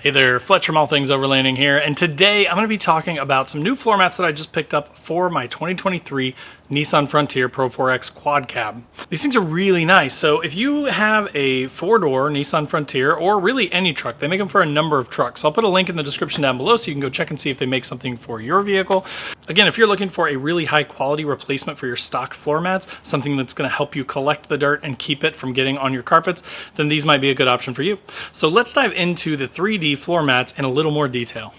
Hey there, Fletch from All Things Overlanding here, and today I'm going to be talking about some new floor mats that I just picked up for my 2023 Nissan Frontier Pro-4X quad cab. These things are really nice. So if you have a four-door Nissan Frontier, or really any truck, they make them for a number of trucks. I'll put a link in the description down below so you can go check and see if they make something for your vehicle. Again, if you're looking for a really high quality replacement for your stock floor mats, something that's going to help you collect the dirt and keep it from getting on your carpets, then these might be a good option for you. So let's dive into the 3D floor mats in a little more detail.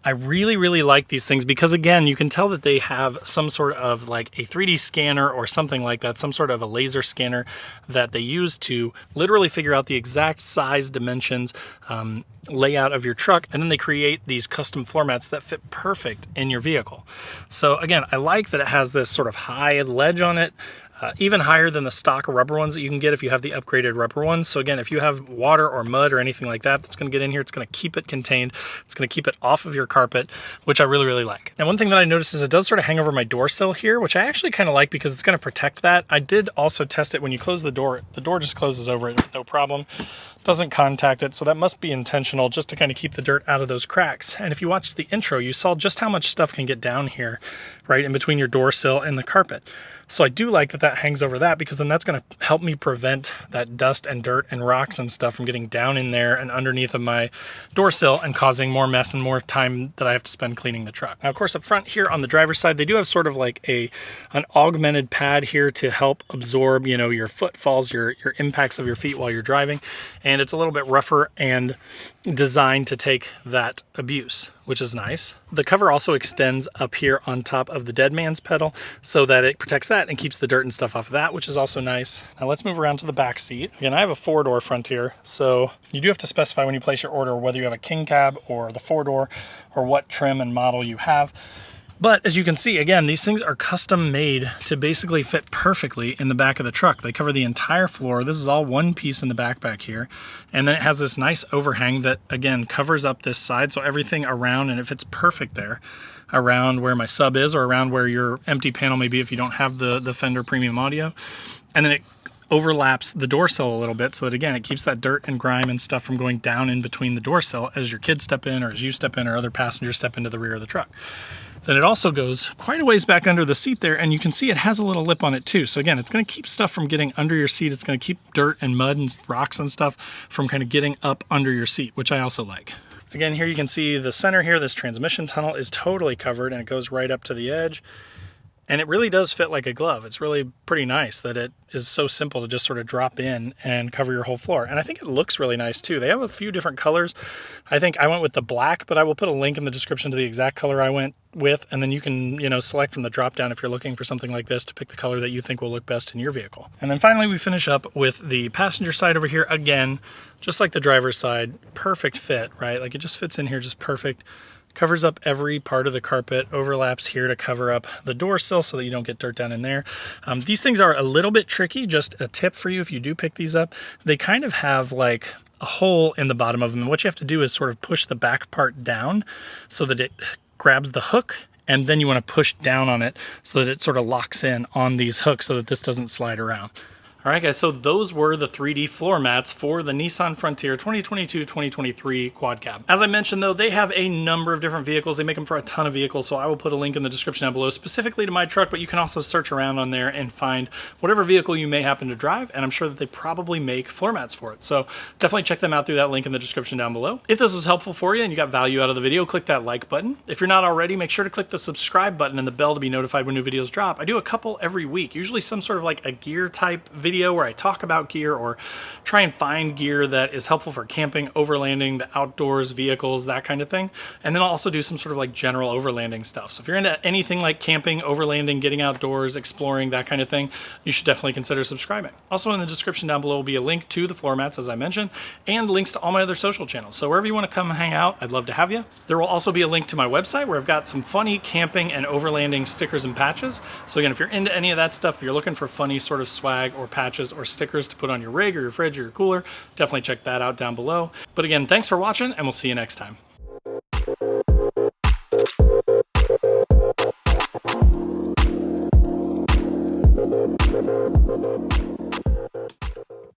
I really like these things because, again, you can tell that they have some sort of like a 3D scanner or something like that, some sort of a laser scanner that they use to literally figure out the exact size, dimensions, layout of your truck, and then they create these custom floor mats that fit perfect in your vehicle. So again, I like that it has this sort of high ledge on it. Even higher than the stock rubber ones that you can get if you have the upgraded rubber ones. So again, if you have water or mud or anything like that that's going to get in here, it's going to keep it contained. It's going to keep it off of your carpet, which I really like. And one thing that I noticed is it does sort of hang over my door sill here, which I actually kind of like because it's going to protect that. I did also test it when you close the door just closes over it, no problem. Doesn't contact it, so that must be intentional just to kind of keep the dirt out of those cracks. And if you watched the intro, you saw just how much stuff can get down here, right in between your door sill and the carpet. So I do like that that hangs over that, because then that's going to help me prevent that dust and dirt and rocks and stuff from getting down in there and underneath of my door sill and causing more mess and more time that I have to spend cleaning the truck. Now, of course, up front here on the driver's side, they do have sort of like an augmented pad here to help absorb, you know, your footfalls, your impacts of your feet while you're driving. And it's a little bit rougher and designed to take that abuse, which is nice. The cover also extends up here on top of the dead man's pedal so that it protects that and keeps the dirt and stuff off of that, which is also nice. Now let's move around to the back seat. Again, I have a four-door Frontier, so you do have to specify when you place your order whether you have a king cab or the four-door or what trim and model you have. But as you can see, again, these things are custom made to basically fit perfectly in the back of the truck. They cover the entire floor. This is all one piece in the back here. And then it has this nice overhang that, again, covers up this side. So everything around, and it fits perfect there, around where my sub is or around where your empty panel may be if you don't have the Fender Premium Audio. And then it overlaps the door sill a little bit so that, again, it keeps that dirt and grime and stuff from going down in between the door sill as your kids step in or as you step in or other passengers step into the rear of the truck. Then it also goes quite a ways back under the seat there, and you can see it has a little lip on it too. So again, it's going to keep stuff from getting under your seat. It's going to keep dirt and mud and rocks and stuff from kind of getting up under your seat, which I also like. Again, here you can see the center here, this transmission tunnel is totally covered and it goes right up to the edge. And it really does fit like a glove. It's really pretty nice that it is so simple to just sort of drop in and cover your whole floor. And I think it looks really nice too. They have a few different colors. I think I went with the black, but I will put a link in the description to the exact color I went with. And then you can, you know, select from the drop down if you're looking for something like this to pick the color that you think will look best in your vehicle. And then finally, we finish up with the passenger side over here. Again, just like the driver's side, perfect fit, right? Like it just fits in here just perfect. Covers up every part of the carpet, overlaps here to cover up the door sill so that you don't get dirt down in there. These things are a little bit tricky. Just a tip for you if you do pick these up. They kind of have like a hole in the bottom of them. And what you have to do is sort of push the back part down so that it grabs the hook, and then you want to push down on it so that it sort of locks in on these hooks so that this doesn't slide around. All right, guys, so those were the 3D floor mats for the Nissan Frontier 2022-2023 quad cab. As I mentioned, though, they have a number of different vehicles. They make them for a ton of vehicles, so I will put a link in the description down below specifically to my truck, but you can also search around on there and find whatever vehicle you may happen to drive, and I'm sure that they probably make floor mats for it. So definitely check them out through that link in the description down below. If this was helpful for you and you got value out of the video, click that like button. If you're not already, make sure to click the subscribe button and the bell to be notified when new videos drop. I do a couple every week, usually some sort of like a gear type video where I talk about gear or try and find gear that is helpful for camping, overlanding, the outdoors, vehicles, that kind of thing. And then I'll also do some sort of like general overlanding stuff. So if you're into anything like camping, overlanding, getting outdoors, exploring, that kind of thing, you should definitely consider subscribing. Also in the description down below will be a link to the floor mats, as I mentioned, and links to all my other social channels. So wherever you want to come hang out, I'd love to have you. There will also be a link to my website where I've got some funny camping and overlanding stickers and patches. So again, if you're into any of that stuff, if you're looking for funny sort of swag or patches or stickers to put on your rig or your fridge or your cooler, definitely check that out down below. But again, thanks for watching, and we'll see you next time.